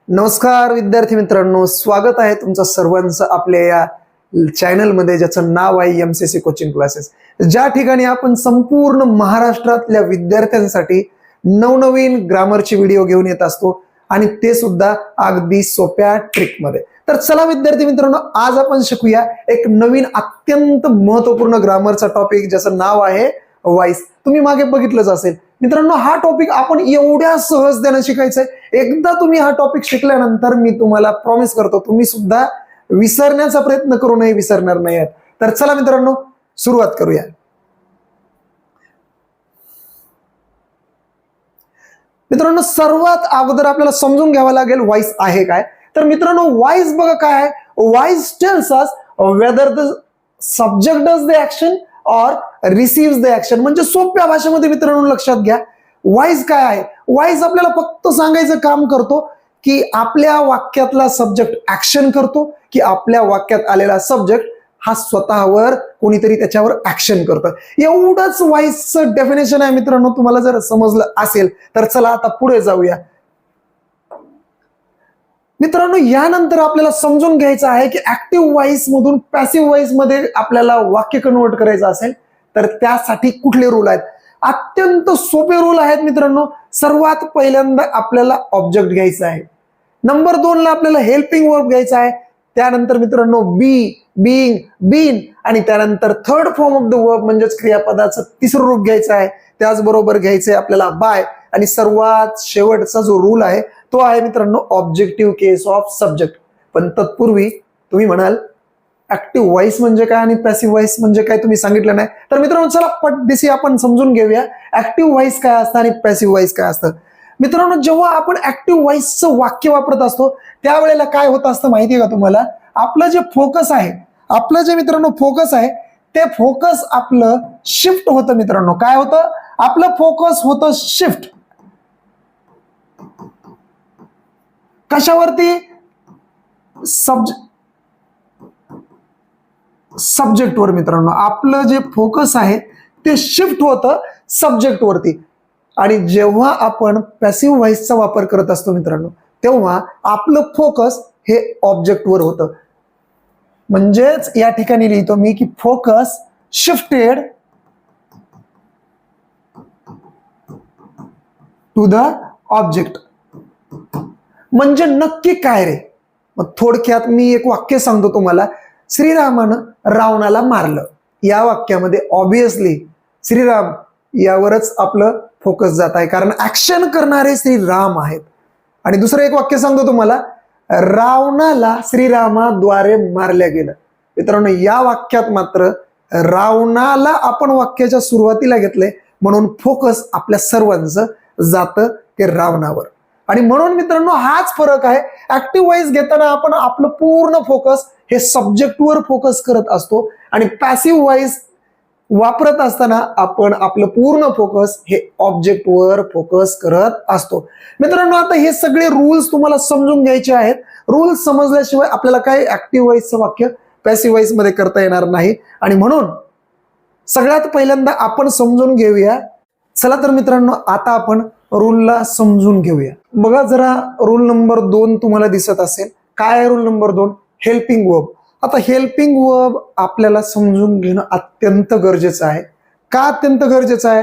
नमस्कार विद्यार्थी मित्रांनो, स्वागत आहे तुमचं सर्वांचं आपल्या या चॅनलमध्ये ज्याचं नाव आहे MCC कोचिंग क्लासेस, ज्या ठिकाणी आपण संपूर्ण महाराष्ट्रातल्या विद्यार्थ्यांसाठी नवनवीन ग्रामरची व्हिडिओ घेऊन येत असतो आणि ते सुद्धा अगदी सोप्या ट्रिकमध्ये. तर चला विद्यार्थी मित्रांनो, आज आपण शिकूया एक नवीन अत्यंत महत्त्वपूर्ण ग्रामरचा टॉपिक ज्याचं नाव आहे वॉइस. तुम्ही मागे बघितलंच असेल मित्रांनो, हा टॉपिक आपण एवढ्या सहजतेने शिकायचंय. एकदा तुम्ही हा टॉपिक शिकल्यानंतर मी तुम्हाला प्रॉमिस करतो तुम्ही सुद्धा विसरण्याचा प्रयत्न करूनही विसरणार नाही. तर चला मित्रांनो, सुरुवात करूया. मित्रांनो, सर्वात अगोदर आपल्याला समजून घ्यावं लागेल वॉइस आहे काय. तर मित्रांनो, वॉइस बघा काय आहे. Voice tells us whether the subject does the action और रिसीव्स द ऍक्शन. म्हणजे सोप्या भाषेमध्ये मित्रांनो लक्षात घ्या, वॉइस काय आहे. वॉइस आपल्याला फक्त सांगायचं काम करतो की आपल्या वाक्यातला सब्जेक्ट ऍक्शन करतो की आपल्या वाक्यात आलेला सब्जेक्ट हा स्वतःवर कोणीतरी त्याच्यावर ऍक्शन करतं. एवढंच वॉइसचं डेफिनेशन आहे मित्रांनो. तुम्हाला जर समजलं असेल तर चला आता पुढे जाऊया. मित्रांनो, यानंतर आपल्याला समजून घ्यायचं आहे की ऍक्टिव्ह वॉइस मधून पॅसिव्ह वॉइस मध्ये आपल्याला वाक्य कन्वर्ट करायचं असेल तर त्यासाठी कुठले रूल आहेत. अत्यंत सोपे रूल आहेत मित्रांनो. सर्वात पहिल्यांदा आपल्याला ऑब्जेक्ट घ्यायचा आहे. नंबर 2 ला आपल्याला हेल्पिंग वर्ब घ्यायचा आहे. त्यानंतर मित्रांनो बी, बीइंग, बीन आणि त्यानंतर third form of the verb म्हणजेच क्रियापदाचं तिसरं रूप घ्यायचं आहे. त्याचबरोबर घ्यायचंय आपल्याला बाय आणि सर्वात शेवटचा जो रूल आहे तो आहे मित्रांनो ऑब्जेक्टिव्ह केस ऑफ सब्जेक्ट. पण तत्पूर्वी तुम्ही म्हणाल ऍक्टिव्ह वॉइस म्हणजे काय आणि पॅसिव्ह वॉइस म्हणजे काय तुम्ही सांगितलं नाही. तर मित्रांनो चला पटदिशी आपण समजून घेऊया ऍक्टिव्ह वॉइस काय असतं आणि पॅसिव्ह वॉइस काय असतं. मित्रांनो, जेव्हा आपण ऍक्टिव्ह वॉइसचं वाक्य वापरत असतो त्यावेळेला काय होत असतं माहितीये का तुम्हाला. आपलं जे फोकस आहे, आपलं जे मित्रांनो फोकस आहे ते फोकस आपलं शिफ्ट होतं. मित्रांनो काय होतं, आपलं फोकस होतं शिफ्ट कशावरती, सब्जेक्टवर. मित्रांनो आपलं जे फोकस आहे ते शिफ्ट होतं सब्जेक्ट वरती. आणि जेव्हा आपण पॅसिव्ह व्हॉइसचा वापर करत असतो मित्रांनो तेव्हा आपलं फोकस हे ऑब्जेक्टवर होतं. म्हणजेच या ठिकाणी लिहितो मी की focus shifted to the object. म्हणजे नक्की काय रे. मग थोडक्यात मी एक वाक्य सांगतो तुम्हाला. श्रीरामानं रावणाला मारलं. या वाक्यामध्ये ऑब्विसली श्रीराम यावरच आपलं फोकस जात आहे कारण ऍक्शन करणारे श्रीराम आहेत. आणि दुसरं एक वाक्य सांगतो तुम्हाला, रावणाला श्रीरामाद्वारे मारल्या गेलं. मित्रांनो या वाक्यात मात्र रावणाला आपण वाक्याच्या सुरुवातीला घेतलंय म्हणून फोकस आपल्या सर्वांचं जातं ते रावणावर. आणि म्हणून मित्रांनो हाच फरक आहे. ऍक्टिव्ह वॉइस घेताना आपण आपलं पूर्ण फोकस हे सब्जेक्टवर फोकस करत असतो आणि पॅसिव्ह वॉइस वापरत असताना आपण आपलं पूर्ण फोकस हे ऑब्जेक्टवर फोकस करत असतो. मित्रांनो आता हे सगळे रूल्स तुम्हाला समजून घ्यायचे आहेत. रूल्स समजल्याशिवाय आपल्याला काय ऍक्टिव्ह वॉइसचं वाक्य पॅसिव्ह वॉइस मध्ये करता येणार नाही. आणि म्हणून सगळ्यात पहिल्यांदा आपण समजून घेऊया. चला तर मित्रांनो आता आपण रूलला समजून घेऊया. बघा जरा रूल नंबर 2 तुम्हाला दिसत असेल. काय आहे रूल नंबर 2, हेल्पिंग वर्ब. आता हेल्पिंग वर्ब आपल्याला समजून घेणं अत्यंत गरजेचं आहे. का अत्यंत गरजेचं आहे,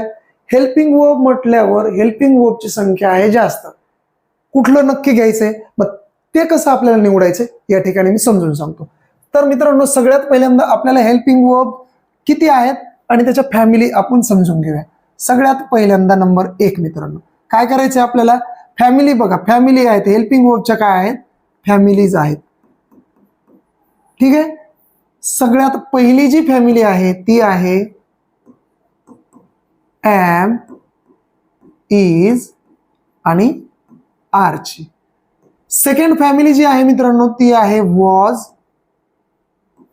हेल्पिंग वर्ब म्हटल्यावर हेल्पिंग वर्बची संख्या आहे जास्त. कुठलं नक्की घ्यायचंय, मग ते कसं आपल्याला निवडायचं या ठिकाणी मी समजून सांगतो. तर मित्रांनो सगळ्यात पहिल्यांदा आपल्याला हेल्पिंग वर्ब किती आहेत आणि त्याच्या फॅमिली आपण समजून घेऊया. सगळ्यात पहिल्यांदा नंबर 1 मित्रांनो काय करायचंय आपल्याला, फॅमिली. बघा फॅमिली आहेत हेल्पिंग वर्बच्या काय आहेत, फॅमिलीज आहेत. ठीक आहे. सगळ्यात पहिली जी फॅमिली आहे ती आहे एम, इज आणि आर ची. सेकंड फॅमिली जी आहे मित्रांनो ती आहे वॉज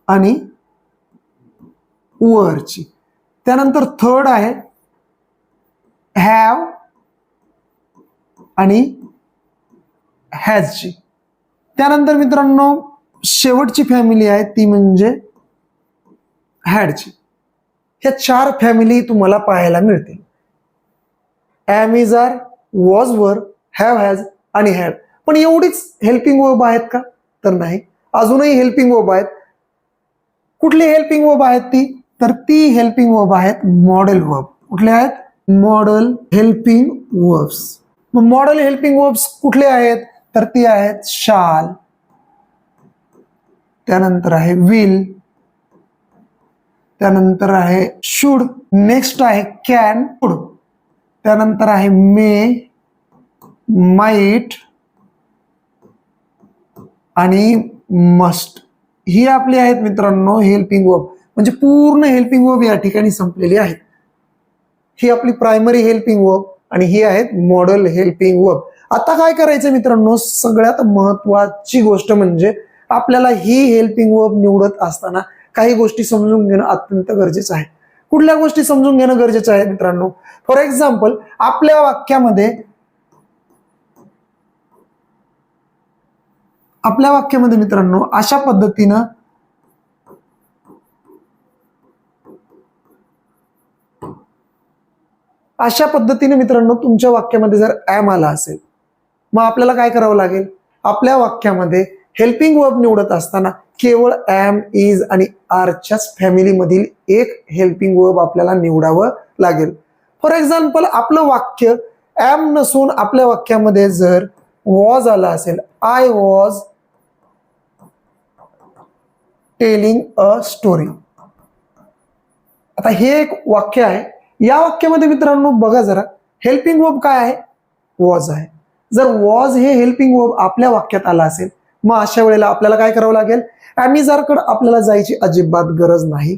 आणि वर ची. त्यानंतर थर्ड आहे हॅव आणि हॅज ची. त्यानंतर मित्रांनो शेवटची फॅमिली आहे ती म्हणजे हॅड ची. ह्या 4 फॅमिली तुम्हाला पाहायला मिळतील. एम, इज, आर, वॉज, वर, हॅव, हॅज आणि हॅड. पण एवढीच हेल्पिंग वर्ब आहेत का? तर नाही, अजूनही हेल्पिंग वर्ब आहेत. कुठली हेल्पिंग वर्ब आहेत ती? तर ती हेल्पिंग वर्ब आहेत मॉडेल वर्ब. कुठले आहेत? Model helping verbs. Model helping verbs कुठले आहेत? तर ती आहेत शाल, त्यानंतर आहे विल, त्यानंतर आहे शुड, नेक्स्ट आहे कॅन, त्यानंतर आहे मे, माइट आणि मस्ट. ही आपली आहेत मित्रांनो हेल्पिंग वर्ब. म्हणजे पूर्ण हेल्पिंग वर्ब या ठिकाणी संपलेली आहेत. ही आपली प्रायमरी हेल्पिंग वर्ब आणि ही आहेत मॉडेल हेल्पिंग वर्ब. आता काय करायचं मित्रांनो, सगळ्यात महत्वाची गोष्ट म्हणजे आपल्याला ही हेल्पिंग वर्ब निवडत असताना काही गोष्टी समजून घेणं अत्यंत गरजेचं आहे. कुठल्या गोष्टी समजून घेणं गरजेचं आहे मित्रांनो? फॉर एक्झाम्पल, आपल्या वाक्यामध्ये मित्रांनो अशा पद्धतीने मित्रांनो तुमच्या वाक्यामध्ये जर ऍम आला असेल, मग आपल्याला काय करावं लागेल? आपल्या वाक्यामध्ये हेल्पिंग वर्ब निवडत असताना केवळ ऍम, इज आणि आरच्याच फॅमिलीमधील एक हेल्पिंग वर्ब आपल्याला निवडावं लागेल. फॉर एक्झाम्पल, आपलं वाक्य ऍम नसून आपल्या वाक्यामध्ये जर वॉज आला असेल, I was telling a story. आता हे एक वाक्य आहे. या वाक्यामध्ये मित्रांनो बघा जरा, हेल्पिंग वर्ब काय आहे? वॉज आहे. जर वॉज हे हेल्पिंग वर्ब आपल्या वाक्यात आला असेल, मग अशा वेळेला आपल्याला काय करावं लागेल? ॲमिजारकडे आपल्याला जायची अजिबात गरज नाही.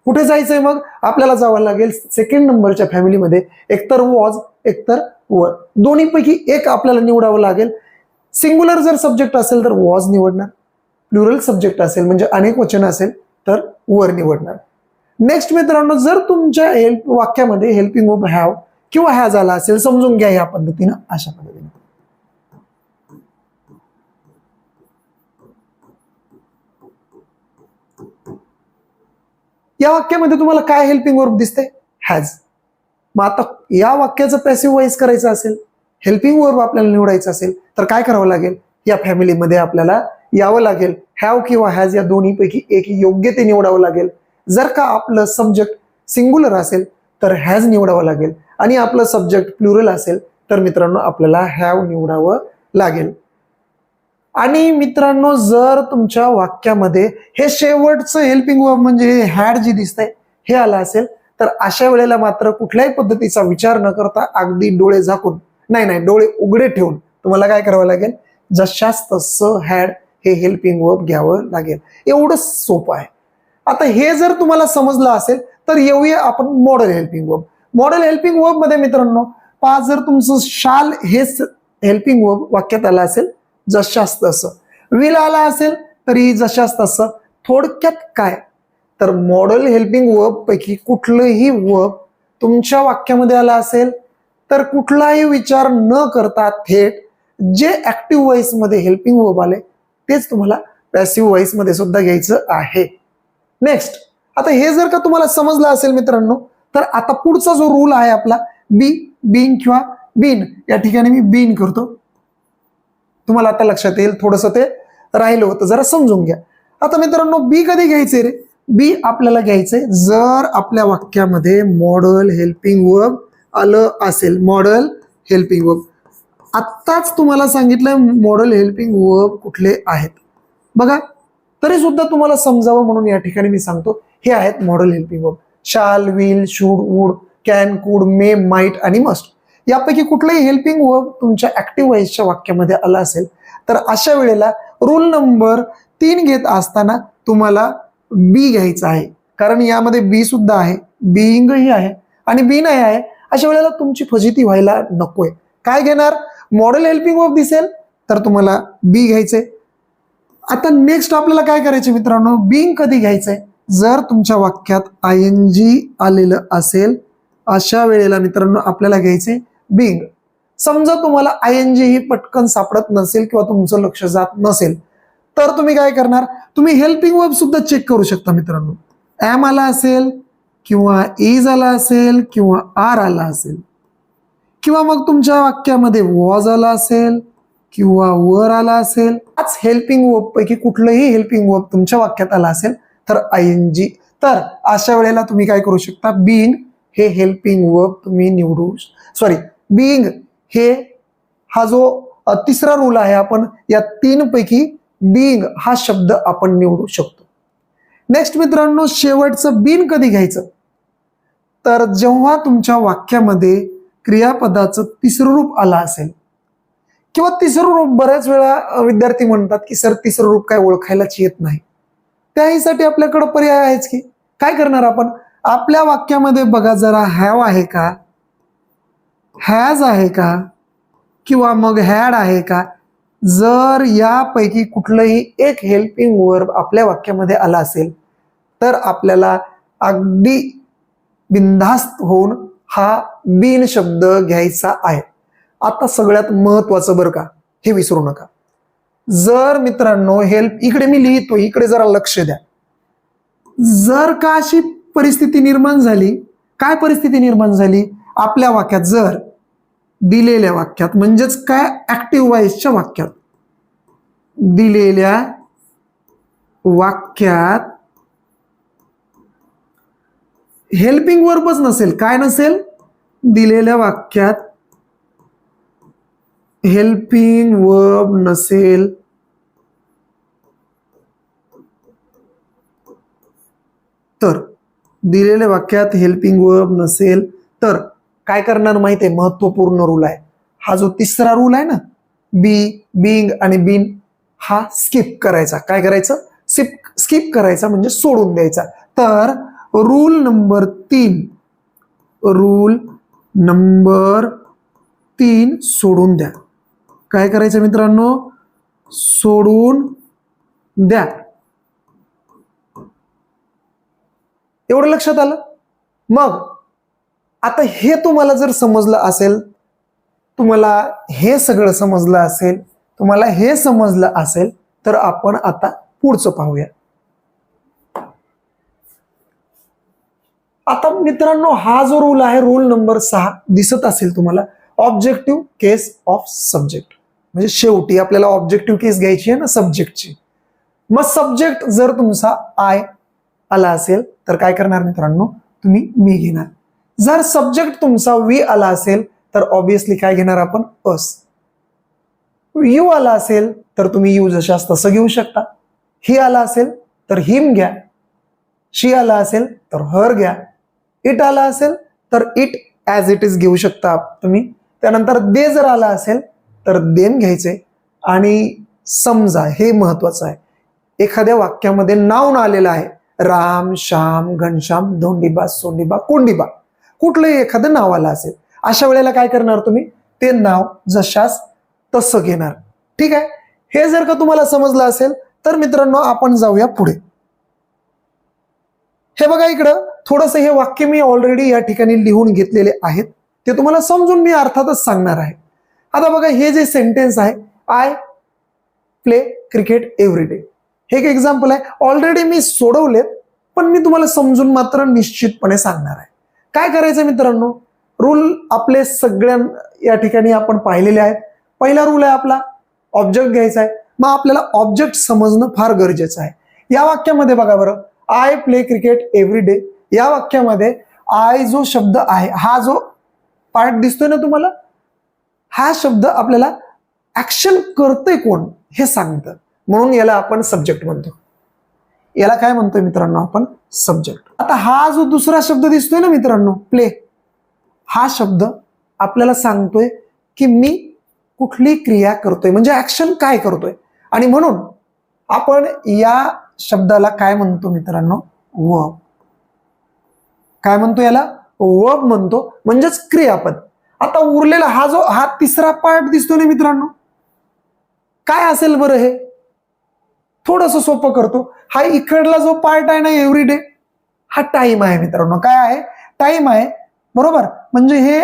कुठे जायचंय? मग आपल्याला जावं लागेल सेकंड नंबरच्या फॅमिलीमध्ये, एकतर वॉज एकतर वर, दोन्हीपैकी एक आपल्याला निवडावं लागेल. सिंग्युलर जर सब्जेक्ट असेल तर वॉज निवडणार, प्लुरल सब्जेक्ट असेल म्हणजे अनेक वचन असेल तर वर निवडणार. नेक्स्ट मित्रांनो, जर तुमच्या वाक्यामध्ये हेल्पिंग वर्ब हॅव किंवा हॅज आला असेल, समजून घ्या या पद्धतीनं, अशा पद्धतीने. या वाक्यामध्ये तुम्हाला काय हेल्पिंग वर्ब दिसते? हॅज. मग आता या वाक्याचं पॅसिव्ह वॉइस करायचं असेल, हेल्पिंग वर्ब आपल्याला निवडायचं असेल तर काय करावं लागेल? या फॅमिलीमध्ये आपल्याला यावं लागेल. हॅव किंवा हॅज या दोन्हीपैकी एक योग्य ते निवडावं लागेल. जर का आपलं सब्जेक्ट सिंग्युलर असेल तर हॅज निवडावं लागेल आणि आपलं सब्जेक्ट प्लुरल असेल तर मित्रांनो आपल्याला हॅव निवडावं लागेल. आणि मित्रांनो, जर तुमच्या वाक्यामध्ये हे शेवटचं हेल्पिंग वर्ब म्हणजे हॅड जे दिसतंय हे आलं असेल, तर अशा वेळेला मात्र कुठल्याही पद्धतीचा विचार न करता अगदी डोळे झाकून, नाही डोळे उघडे ठेवून तुम्हाला काय करावं लागेल? जशास तसं हॅड हे हेल्पिंग वर्ब घ्यावं लागेल. एवढं सोपं आहे. आता हे जर तुम्हाला समजलं असेल तर येऊया आपण model helping verb. Model helping verb मध्ये मित्रांनो पहा, जर तुमचं शाल हे हेल्पिंग वर्ब वाक्यात आलं असेल जशास तसं, विल आला असेल तरी जशास तसं. थोडक्यात काय, तर मॉडेल हेल्पिंग वर्ब पैकी कुठलंही वर्ब तुमच्या वाक्यामध्ये आला असेल तर कुठलाही विचार न करता थेट जे ऍक्टिव्ह व्हॉइस मध्ये हेल्पिंग वर्ब आले तेच तुम्हाला पॅसिव्ह व्हॉइस मध्ये सुद्धा घ्यायचं आहे. नेक्स्ट, आता हे जर का तुम्हाला समजलं असेल मित्रांनो, तर आता पुढचा जो रूल आहे आपला बीइंग किंवा बीन, या ठिकाणी मी बीन करतो. तुम्हाला आता लक्षात येईल, थोडंसं ते राहिलं होतं, जरा समजून घ्या. आता मित्रांनो बी कधी घ्यायचे रे? बी आपल्याला घ्यायचंय जर आपल्या वाक्यामध्ये मॉडेल हेल्पिंग वर्ब आलं असेल. मॉडेल हेल्पिंग वर्ब आत्ताच तुम्हाला सांगितलं मॉडेल हेल्पिंग वर्ब कुठले आहेत बघा, तरी सुद्धा तुम्हाला समजावं म्हणून या ठिकाणी मी सांगतो. हे आहेत मॉडेल हेल्पिंग वर्ब: शाल, विल, शुड, वुड, कॅन, कुड, मे, माइट आणि मस्ट. यापैकी कुठलंही हेल्पिंग वर्ब तुमच्या ऍक्टिव्ह व्हॉइसच्या वाक्यामध्ये आला असेल तर अशा वेळेला रूल नंबर 3 घेत असताना तुम्हाला बी घ्यायचा आहे, कारण यामध्ये बी सुद्धा आहे, बीइंगही आहे आणि बी नाही आहे. अशा वेळेला तुमची फजिती व्हायला नकोय. काय घेणार? मॉडेल हेल्पिंग वर्ब दिसेल तर तुम्हाला बी घ्यायचंय. आता नेक्स्ट आपल्याला काय करायचं मित्रांनो, बीइंग कधी घ्यायचंय? जर तुमच्या वाक्यात आयएनजी आलेलं असेल अशा वेळेला मित्रांनो आपल्याला घ्यायचे बीइंग. समजा तुम्हाला आयएनजी ही पटकन सापडत नसेल किंवा तुमचं लक्ष जात नसेल तर तुम्ही काय करणार? तुम्ही हेल्पिंग वर्ब सुद्धा चेक करू शकता मित्रांनो. ऍम आला असेल किंवा इज आला असेल किंवा आर आला असेल किंवा मग तुमच्या वाक्यामध्ये वॉज आला असेल किंवा वर आला असेल, आज हेल्पिंग वर्ब पैकी कुठलंही हेल्पिंग वर्ब तुमच्या वाक्यात आला असेल तर आयएनजी. तर अशा वेळेला तुम्ही काय करू शकता, बीइंग हे हेल्पिंग वर्ब तुम्ही निवडू, बीइंग हे हा जो तिसरा रूल आहे, आपण या तीन पैकी बीइंग हा शब्द आपण निवडू शकतो. नेक्स्ट मित्रांनो, शेवटचं बीन कधी घ्यायचं, तर जेव्हा तुमच्या वाक्यामध्ये क्रियापदाचं तिसरं रूप आला असेल, किंवा तिसरं रूप बऱ्याच वेळा विद्यार्थी म्हणतात की सर तिसरं रूप काय ओळखायलाच येत नाही, त्याहीसाठी आपल्याकडे पर्याय आहेच की. काय करणार आपण, आपल्या वाक्यामध्ये बघा जरा हॅव आहे का, हॅज आहे का, किंवा मग हॅड आहे का. जर यापैकी कुठलंही एक हेल्पिंग वर्ब आपल्या वाक्यामध्ये आला असेल तर आपल्याला अगदी बिनधास्त होऊन हा बीन शब्द घ्यायचा आहे. आता सगळ्यात महत्वाचं बरं का, हे विसरू नका. जर मित्रांनो हेल्प, इकडे मी लिहितो, इकडे जरा लक्ष द्या. जर का अशी परिस्थिती निर्माण झाली, काय परिस्थिती निर्माण झाली आपल्या वाक्यात, जर दिलेल्या वाक्यात म्हणजेच काय ऍक्टिव्ह वॉइसच्या वाक्यात, दिलेल्या वाक्यात हेल्पिंग वर्बच नसेल, काय नसेल, दिलेल्या वाक्यात हेल्पिंग वर्ब नसेल तर, दिलेल्या वाक्यात हेल्पिंग वर्ब नसेल तर काय करणार माहिती आहे, महत्वपूर्ण रूल आहे हा जो तिसरा रूल आहे ना, बी, बीइंग आणि बीन, हा स्किप करायचा. काय करायचं, स्किप करायचा म्हणजे सोडून द्यायचा. तर रूल नंबर 3 सोडून द्या. काय करायचं मित्रांनो, सोडून द्या. एवढं लक्षात आलं. मग आता हे तुम्हाला जर समजलं असेल, तुम्हाला हे सगळं समजलं असेल, तुम्हाला हे समजलं असेल, तर आपण आता पुढचं पाहूया. आता मित्रांनो हा जो रूल आहे, रूल नंबर 6 दिसत असेल तुम्हाला, ऑब्जेक्टिव्ह केस ऑफ सब्जेक्ट. म्हणजे शेवटी आपल्याला ऑब्जेक्टिव्ह केस घ्यायची आहे ना सब्जेक्टची. मग सब्जेक्ट जर तुमचा आय आला असेल तर काय करणार मित्रांनो, तुम्ही मी घेणार. जर सब्जेक्ट तुमचा वी आला असेल तर ऑब्विसली काय घेणार आपण, अस. यू आला असेल तर तुम्ही यू जशास तसं घेऊ शकता. ही आला असेल तर हिम घ्या. शी आला असेल तर हर घ्या. इट आला असेल तर इट ॲज इट इज घेऊ शकता तुम्ही. त्यानंतर दे जर आला असेल तर देम घ्यायचे. आणि समजा हे महत्वाचं आहे, एखाद्या वाक्यामध्ये नाउन आलेलं आहे, राम, श्याम, घनश्याम, धोंडीबा, सोंडीबा, कोंडीबा, कुठलंही एखादं नाव आलं असेल, अशा वेळेला काय करणार तुम्ही, ते नाव जशास तसं घेणार. ठीक आहे. हे जर का तुम्हाला समजलं असेल तर मित्रांनो आपण जाऊया पुढे. हे बघा इकडं थोडंसं हे वाक्य मी ऑलरेडी या ठिकाणी लिहून घेतलेले आहेत, ते तुम्हाला समजून मी अर्थातच सांगणार आहे. आता बघा हे जे सेंटेन्स आहे, I play cricket every day, हे एक एक्झाम्पल आहे. ऑलरेडी मी सोडवलेत पण मी तुम्हाला समजून मात्र निश्चितपणे सांगणार आहे. काय करायचं मित्रांनो, रूल आपले सगळ्या या ठिकाणी आपण पाहिलेले आहेत. पहिला रूल आहे आपला, ऑब्जेक्ट घ्यायचा आहे. मग आपल्याला ऑब्जेक्ट समजणं फार गरजेचं आहे. या वाक्यामध्ये बघा बरं, I play cricket every day, या वाक्यामध्ये आय जो शब्द आहे, हा जो पार्ट दिसतोय ना तुम्हाला, हा शब्द आपल्याला ऍक्शन करतोय कोण हे सांगतं, म्हणून याला आपण सब्जेक्ट म्हणतो. याला काय म्हणतोय मित्रांनो आपण, सब्जेक्ट. आता हा जो दुसरा शब्द दिसतोय ना मित्रांनो, प्ले, हा शब्द आपल्याला सांगतोय की मी कुठली क्रिया करतोय, म्हणजे ऍक्शन काय करतोय. आणि म्हणून आपण या शब्दाला काय म्हणतो मित्रांनो, वर्ब. काय म्हणतो याला, वर्ब म्हणतो, म्हणजेच क्रियापद. आता उरलेला हा तिसरा पार्ट दिसतो ना मित्रांनो, काय असेल बरं, हे थोडस सोपं करतो. हा इकडला जो पार्ट आहे ना एव्हरी डे, हा टाइम आहे मित्रांनो. काय आहे, टाइम आहे, बरोबर. म्हणजे हे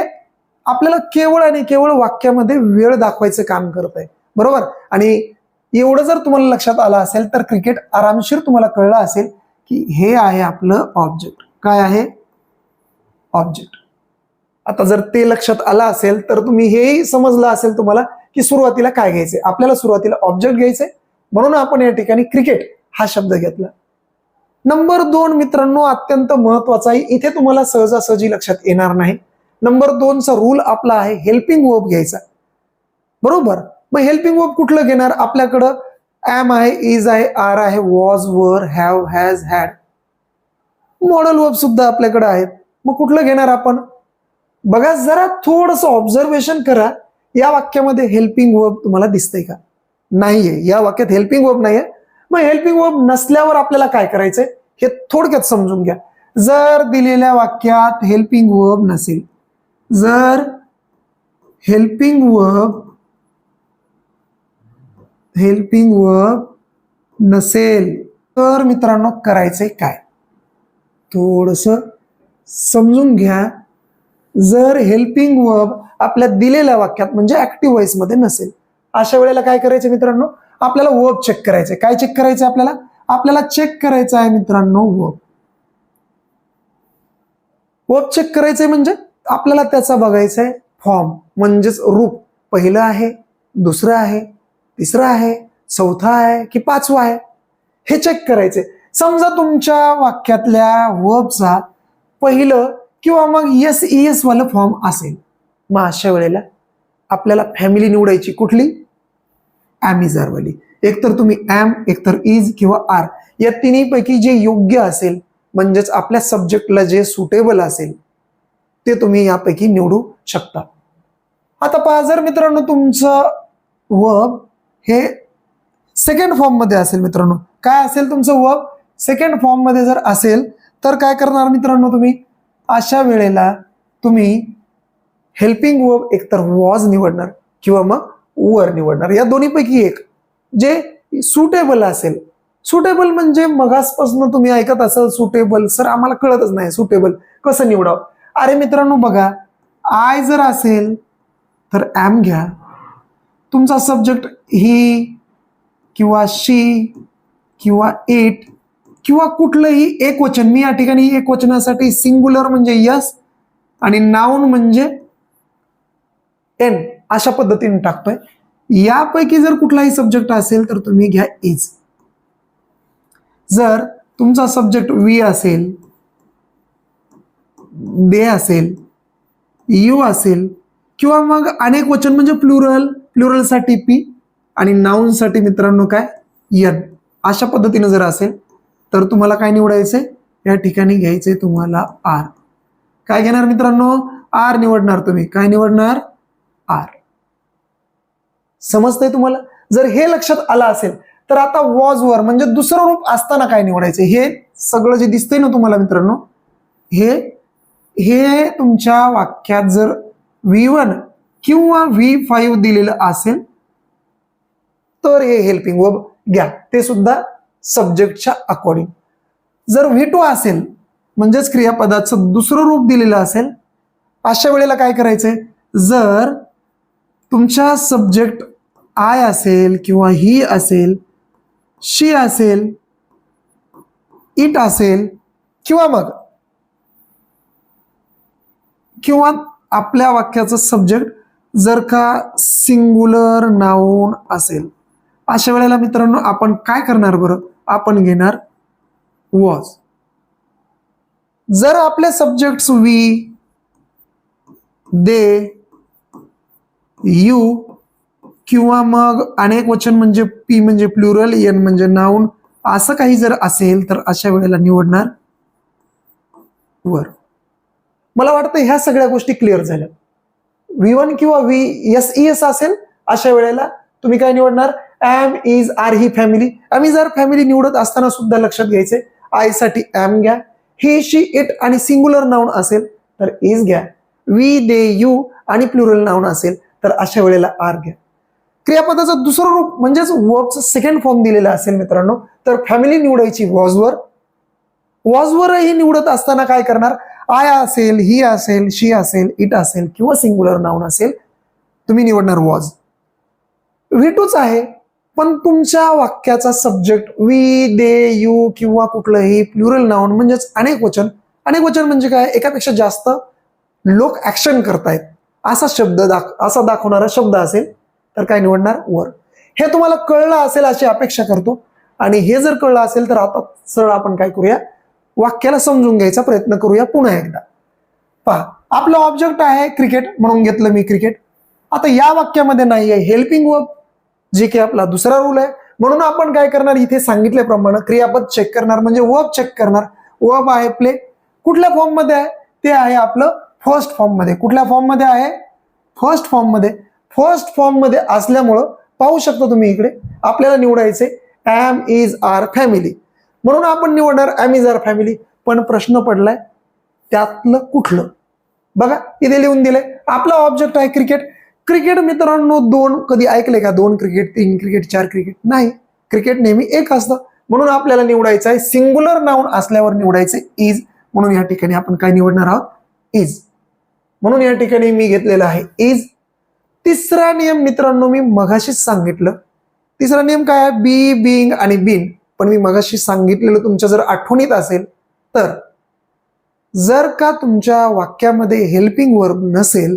आपल्याला केवळ आणि केवळ वाक्यामध्ये वेळ दाखवायचं काम करत आहे, बरोबर. आणि एवढं जर तुम्हाला लक्षात आलं असेल तर क्रिकेट आरामशीर तुम्हाला कळलं असेल की हे आहे आपलं ऑब्जेक्ट. काय आहे, ऑब्जेक्ट. आता जर ते लक्षात आलं असेल तर तुम्ही हेही समजलं असेल तुम्हाला की सुरुवातीला काय घ्यायचंय. आपल्याला सुरुवातीला ऑब्जेक्ट घ्यायचंय, म्हणून आपण या ठिकाणी क्रिकेट हा शब्द घेतला. नंबर 2 मित्रांनो अत्यंत महत्वाचा आहे, इथे तुम्हाला सहजासहजी लक्षात येणार नाही. नंबर 2 चा रूल आपला आहे हेल्पिंग वर्ब घ्यायचा. बरोबर, मग हेल्पिंग वर्ब कुठलं घेणार. आपल्याकडं एम आहे, इज आहे, आर आहे, वॉज, वर, have, has, had. Modal verb सुद्धा आपल्याकडे आहेत. मग कुठलं घेणार आपण. बघा जरा थोडस ऑब्झर्वेशन करा, या वाक्यामध्ये हेल्पिंग वर्ब तुम्हाला दिसतंय का. नाहीये, या वाक्यात हेल्पिंग वर्ब नाहीये. मग हेल्पिंग वर्ब नसल्यावर आपल्याला काय करायचंय हे थोडक्यात समजून घ्या. जर दिलेल्या वाक्यात हेल्पिंग वर्ब नसेल, जर हेल्पिंग वर्ब नसेल तर मित्रांनो करायचंय काय, थोडस समजून घ्या. जर हेल्पिंग वर्ब आपल्या दिलेल्या वाक्यात म्हणजे ऍक्टिव्ह व्हॉइस मध्ये नसेल, अशा वेळेला काय करायचं मित्रांनो, आपल्याला वर्ब चेक करायचंय. काय चेक करायचं आपल्याला चेक करायचं आहे मित्रांनो वर्ब चेक करायचंय. म्हणजे आपल्याला त्याचा बघायचंय फॉर्म, म्हणजेच रूप. पहिलं आहे, दुसरं आहे, तिसरं आहे, चौथा आहे की पाचवा आहे, हे चेक करायचंय. समजा तुमच्या वाक्यातल्या वर्बचा पहिलं किंवा मग एस ES वालं फॉर्म असेल, मग अशा वेळेला आपल्याला फॅमिली निवडायची. कुठली, ॲमिजार वाली. एकतर तुम्ही एम, एकतर इज किंवा आर, या तिन्हीपैकी जे योग्य असेल, म्हणजेच आपल्या सब्जेक्टला जे सुटेबल असेल ते तुम्ही यापैकी निवडू शकता. आता पहा, जर मित्रांनो तुमचं वर्ब हे सेकंड फॉर्म मध्ये असेल, मित्रांनो काय असेल तुमचं वर्ब सेकंड फॉर्म मध्ये जर असेल तर काय करणार मित्रांनो तुम्ही, अशा वेळेला तुम्ही हेल्पिंग वर्ब एकतर वॉज निवडणार किंवा मग वर निवडणार. या दोन्हीपैकी एक जे सुटेबल असेल. सुटेबल म्हणजे मगासपासून तुम्ही ऐकत असाल सुटेबल, सर आम्हाला कळतच नाही सुटेबल कसं निवडावं. अरे मित्रांनो बघा, आय जर असेल तर एम घ्या, तुमचा सब्जेक्ट ही किंवा शी किंवा इट किंवा कुठलंही एक वचन. मी या ठिकाणी एक वचनासाठी सिंग्युलर म्हणजे यस आणि नाउन म्हणजे एन अशा पद्धतीने टाकतोय. यापैकी जर कुठलाही सब्जेक्ट असेल तर तुम्ही घ्या इज. जर तुमचा सब्जेक्ट वी असेल, दे असेल, यू असेल किंवा मग अनेक वचन म्हणजे प्लुरल साठी पी आणि नाउन साठी मित्रांनो काय एन, अशा पद्धतीने जर असेल तर तुम्हाला काय निवडायचंय, या ठिकाणी घ्यायचंय तुम्हाला आर. काय घेणार मित्रांनो, आर निवडणार तुम्ही. काय निवडणार, आर. समजतंय तुम्हाला. जर हे लक्षात आलं असेल तर आता वॉज वर म्हणजे दुसरं रूप असताना काय निवडायचं, हे सगळं जे दिसतंय ना तुम्हाला मित्रांनो, हे तुमच्या वाक्यात जर V1 किंवा V5 दिलेलं असेल तर हे हेल्पिंग वर्ब घ्या, ते सुद्धा सब्जेक्टच्या अकॉर्डिंग. जर V2 असेल म्हणजेच क्रियापदाचं दुसरं रूप दिलेलं असेल, अशा वेळेला काय करायचंय, जर तुमच्या सब्जेक्ट आय असेल किंवा ही असेल, शी असेल, इट असेल किंवा आपल्या वाक्याचं सब्जेक्ट जर का सिंग्युलर नाउन असेल, अशा वेळेला मित्रांनो आपण काय करणार बरं, आपण घेणार वॉज. जर आपले सब्जेक्ट्स वी, दे, यू किंवा मग अनेक वचन म्हणजे पी म्हणजे प्लुरल, एन म्हणजे नाउन, असं काही जर असेल तर अशा वेळेला निवडणार वर. मला वाटतं ह्या सगळ्या गोष्टी क्लिअर झाल्या. V1 किंवा ES असेल अशा वेळेला तुम्ही काय निवडणार, एम, इज, आर ही फॅमिली. आम्ही जर फॅमिली निवडत असताना सुद्धा लक्षात घ्यायचे, आय साठी एम घ्या, ही, शी, इट आणि सिंग्युलर नाउन असेल तर इज घ्या, वी, दे, यू आणि प्लुरल नाउन असेल तर अशा वेळेला आर घ्या. क्रियापदाचं दुसरं रूप म्हणजेच वर्बचं सेकंड फॉर्म दिलेला असेल मित्रांनो तर फॅमिली निवडायची वॉजवर. वॉजवरही निवडत असताना काय करणार, आय असेल, ही असेल, शी असेल, इट असेल किंवा सिंग्युलर नाउन असेल तुम्ही निवडणार वॉज. V2च आहे पण तुमच्या वाक्याचा सब्जेक्ट वी, दे, यू किंवा कुठलंही प्लुरल नाउन म्हणजेच अनेक वचन. अनेक वचन म्हणजे काय, एकापेक्षा जास्त लोक ऍक्शन करतायत असा दाखवणारा शब्द असेल तर काय निवडणार वर. हे तुम्हाला कळलं असेल अशी अपेक्षा करतो. आणि हे जर कळलं असेल तर आता सरळ आपण काय करूया, वाक्याला समजून घ्यायचा प्रयत्न करूया पुन्हा एकदा. पहा, आपलं ऑब्जेक्ट आहे क्रिकेट म्हणून घेतलं मी क्रिकेट. आता या वाक्यामध्ये नाही आहे हेल्पिंग वर्ब, जे की आपला दुसरा रूल आहे. म्हणून आपण काय करणार, इथे सांगितल्याप्रमाणे क्रियापद चेक करणार म्हणजे वर्ब चेक करणार. वर्ब आहे प्ले, कुठल्या फॉर्म मध्ये आहे, ते आहे आपलं फर्स्ट फॉर्म मध्ये. कुठल्या फॉर्म मध्ये आहे, फर्स्ट फॉर्म मध्ये. फर्स्ट फॉर्म मध्ये असल्यामुळं पाहू शकता तुम्ही इकडे आपल्याला निवडायचे एम इज आर फॅमिली, म्हणून आपण निवडणार एम इज आर फॅमिली. पण प्रश्न पडलाय त्यातलं कुठलं, बघा इथे लिहून दिलंय आपला ऑब्जेक्ट आहे क्रिकेट. क्रिकेट मित्रांनो दोन कधी ऐकले का, 2 क्रिकेट 3 क्रिकेट 4 क्रिकेट नाही, क्रिकेट नेहमी एक असतं. म्हणून आपल्याला निवडायचं आहे सिंग्युलर नाउन असल्यावर निवडायचे इज. म्हणून या ठिकाणी आपण काय निवडणार आहोत, इज. म्हणून या ठिकाणी मी घेतलेलं आहे इज. तिसरा नियम मित्रांनो मी मगाशीच सांगितलं. तिसरा नियम काय आहे, बी, बिंग आणि बीन. पण मी मगाशी सांगितलेलं तुमच्या जर आठवणीत असेल तर, जर का तुमच्या वाक्यामध्ये हेल्पिंग वर्ब नसेल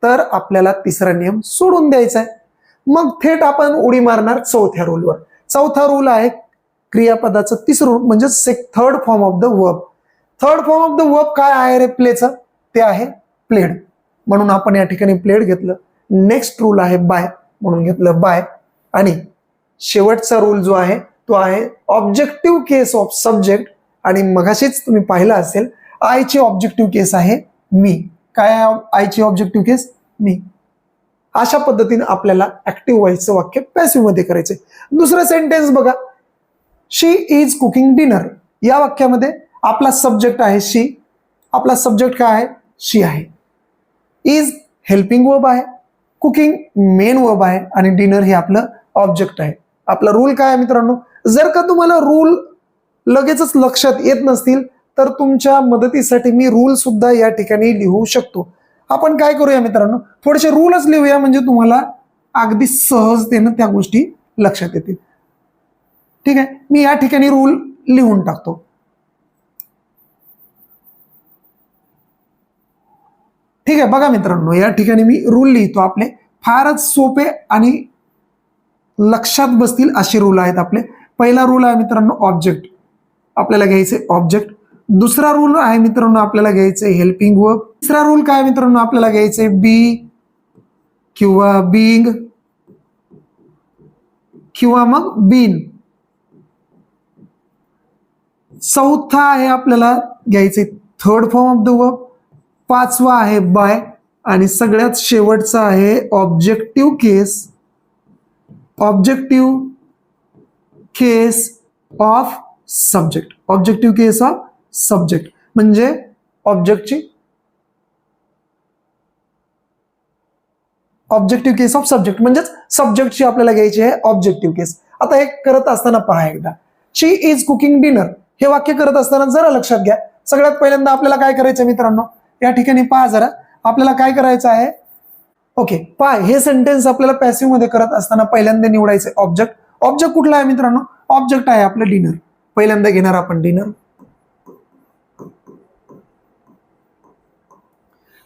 तर आपल्याला तिसरा नियम सोडून द्यायचा आहे. मग थेट आपण उडी मारणार चौथ्या रूलवर. चौथा रूल आहे क्रियापदाचं तिसरं रूल म्हणजे third form of the verb. Third form of the verb काय आहे रे प्लेचं, ते आहे प्लेड. म्हणून आपण या ठिकाणी प्लेड घेतलं. नेक्स्ट रूल आहे बाय, म्हणून घेतलं बाय. आणि शेवटचा रूल जो आहे तो आहे ऑब्जेक्टिव्ह केस ऑफ सब्जेक्ट. आणि मगाशीच तुम्ही पाहिलं असेल आयची ऑब्जेक्टिव्ह केस आहे मी. काय आहे आयची ऑब्जेक्टिव्ह केस, मी. अशा पद्धतीने आपल्याला ऍक्टिव्ह व्हायचं वाक्य पॅसिव्ह मध्ये करायचंय. दुसरं सेंटेन्स बघा, शी इज कुकिंग डिनर. या वाक्यामध्ये आपला सब्जेक्ट आहे शी, आपला सब्जेक्ट काय आहे, शी आहे. इज हेल्पिंग वर्ब आहे, कुकिंग मेन वर्ब आहे आणि डिनर हे आपलं ऑब्जेक्ट आहे. आपला रूल काय आहे मित्रांनो, जर का तुम्हाला रूल लगेचच लक्षात येत नसतील तर तुमच्या मदतीसाठी मी रूल सुद्धा या ठिकाणी लिहू शकतो. आपण काय करूया मित्रांनो, थोडेसे रूलच लिहूया म्हणजे तुम्हाला अगदी सहजतेनं त्या गोष्टी लक्षात येतील. ठीक आहे, मी या ठिकाणी रूल लिहून टाकतो. ठीक आहे, बघा मित्रांनो या ठिकाणी मी रूल लिहितो. आपले फारच सोपे आणि लक्षात बसतील असे रूल आहेत आपले. पहिला रूल आहे मित्रांनो ऑब्जेक्ट, आपल्याला घ्यायचे ऑब्जेक्ट. दुसरा रूल आहे मित्रांनो आपल्याला घ्यायचे हेल्पिंग वर्ब. तिसरा रूल काय मित्रांनो आपल्याला घ्यायचे बी किंवा बिंग किंवा मग बीन. चौथा आहे आपल्याला घ्यायचे third form of the verb. पाचवा आहे बाय आणि सगळ्यात शेवटचा आहे objective case, objective case of subject. Objective case of subject म्हणजे ऑब्जेक्टची ऑब्जेक्टिव्ह केस ऑफ सब्जेक्ट म्हणजेच सब्जेक्टची आपल्याला घ्यायची आहे ऑब्जेक्टिव्ह केस. आता हे करत असताना पहा एकदा, शी इज कुकिंग डिनर हे वाक्य करत असताना जरा लक्षात घ्या. सगळ्यात पहिल्यांदा आपल्याला काय करायचं मित्रांनो, या ठिकाणी पहा जरा आपल्याला काय करायचं आहे. ओके पहा, हे सेंटेन्स आपल्याला पॅसिव्ह मध्ये करत असताना पहिल्यांदा निवडायचं ऑब्जेक्ट. ऑब्जेक्ट कुठला आहे मित्रांनो, ऑब्जेक्ट आहे आपलं डिनर. पहिल्यांदा घेणार आपण डिनर.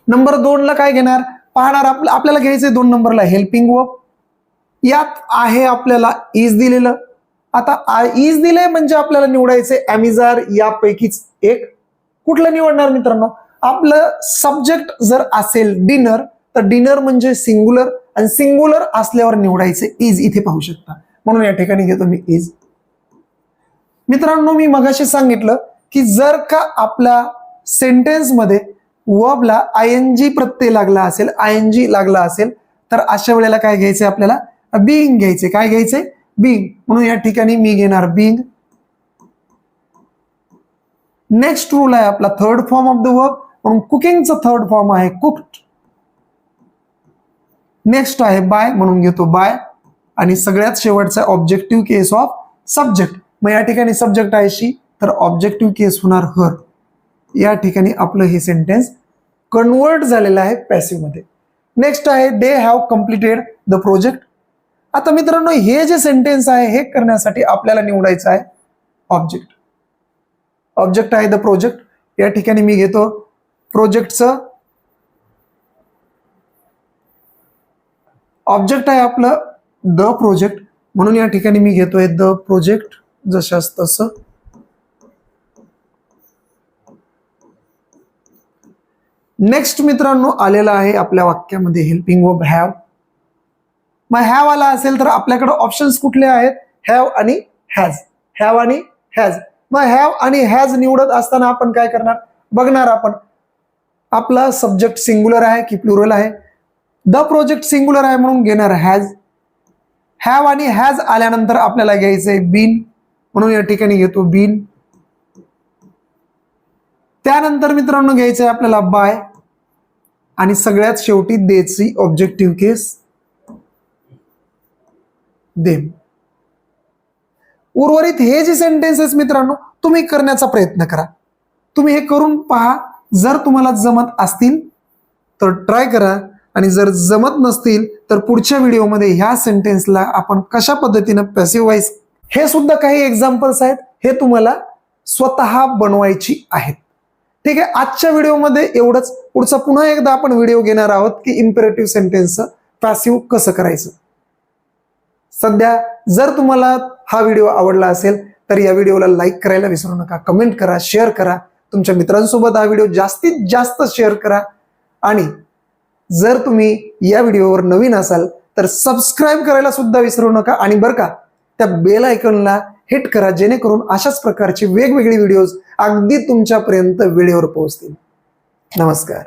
नंबर 2 ला काय घेणार, पाहणार आपल्याला घ्यायचंय 2 नंबरला हेल्पिंग वर्ब. यात आहे आपल्याला इज दिलेलं. आता इज दिलंय म्हणजे आपल्याला निवडायचे एमिजार यापैकीच एक. कुठलं निवडणार मित्रांनो, आपलं सब्जेक्ट जर असेल डिनर तर डिनर म्हणजे सिंग्युलर आणि सिंग्युलर असल्यावर निवडायचे इज. इथे पाहू शकता म्हणून या ठिकाणी घेतो मी इज. मित्रांनो मी मगाशी सांगितलं की जर का आपल्या सेंटेन्स मध्ये वर्बला आयएनजी प्रत्यय लागला असेल, आयएनजी लागला असेल तर अशा वेळेला काय घ्यायचंय आपल्याला, बीइंग घ्यायचे. काय घ्यायचंय, बीइंग. म्हणून या ठिकाणी मी घेणार बीइंग. नेक्स्ट रूल आहे आपला third form of the verb, म्हणून कुकिंगचा थर्ड फॉर्म आहे कुक्ड. नेक्स्ट आहे बाय म्हणून घेतो बाय. आणि सगळ्यात शेवटचा ऑब्जेक्टिव्ह केस ऑफ सब्जेक्ट. मग या ठिकाणी सब्जेक्ट आहे शी तर ऑब्जेक्टिव्ह केस होणार हर. या ठिकाणी आपलं हे सेंटेन्स कन्वर्ट झालेलं आहे पॅसिव्ह मध्ये. नेक्स्ट आहे they have completed the project. आता मित्रांनो हे जे सेंटेन्स आहे हे करण्यासाठी आपल्याला निवडायचं आहे ऑब्जेक्ट. ऑब्जेक्ट आहे द प्रोजेक्ट. या ठिकाणी मी घेतो प्रोजेक्टचं ऑब्जेक्ट आहे आपलं द प्रोजेक्ट, म्हणून या ठिकाणी मी घेतोय द प्रोजेक्ट जशास तसं. नेक्स्ट मित्रांनो आलेला आहे आपल्या वाक्यामध्ये हेल्पिंग वर्ब हॅव. मग हॅव आला असेल तर आपल्याकडे ऑप्शन्स कुठले आहेत? हॅव आणि हॅज. हॅव आणि हॅज. मग हॅव आणि हॅज निवडत असताना आपण काय करणार बघणार. आपण आपला सब्जेक्ट सिंग्युलर आहे की प्लुरल आहे. द प्रोजेक्ट सिंग्युलर आहे म्हणून घेणार हॅज. हॅव आणि हॅज आल्यानंतर आपल्याला घ्यायचंय बीन, म्हणून या ठिकाणी घेतो बीन. त्यानंतर मित्रांनो घ्यायचंय आपल्याला बाय, आणि सगळ्यात शेवटी देची ऑब्जेक्टिव्ह केस देम. उर्वरित हे जे सेंटेन्सेस मित्रांनो तुम्ही करण्याचा प्रयत्न करा. तुम्ही हे करून पहा. जर तुम्हाला जमत असतील तर ट्राय करा, आणि जर जमत नसतील तर पुढच्या व्हिडिओमध्ये ह्या सेंटेन्सला आपण कशा पद्धतीनं पॅसिव्ह वॉइस, हे सुद्धा काही एक्झाम्पल्स आहेत, हे तुम्हाला स्वतः बनवायची आहेत. ठीक आहे. आजच्या व्हिडिओमध्ये एवढंच. पुढचा पुन्हा एकदा आपण व्हिडिओ घेणार आहोत की इम्पेरेटिव्ह सेंटेन्सचं पॅसिव्ह कसं करायचं. सध्या जर तुम्हाला हा व्हिडिओ आवडला असेल तर या व्हिडिओला लाईक करायला विसरू नका. कमेंट करा, शेअर करा, तुमच्या मित्रांसोबत हा व्हिडिओ जास्तीत जास्त शेअर करा. आणि जर तुम्ही या व्हिडिओवर नवीन असाल तर सबस्क्राईब करायला सुद्धा विसरू नका. आणि बरं का, त्या बेल आयकॉनला हिट करा, जेणेकरून अशाच प्रकारचे वेगवेगळे व्हिडिओज अगदी तुमच्यापर्यंत वेळेवर पोहोचतील. नमस्कार.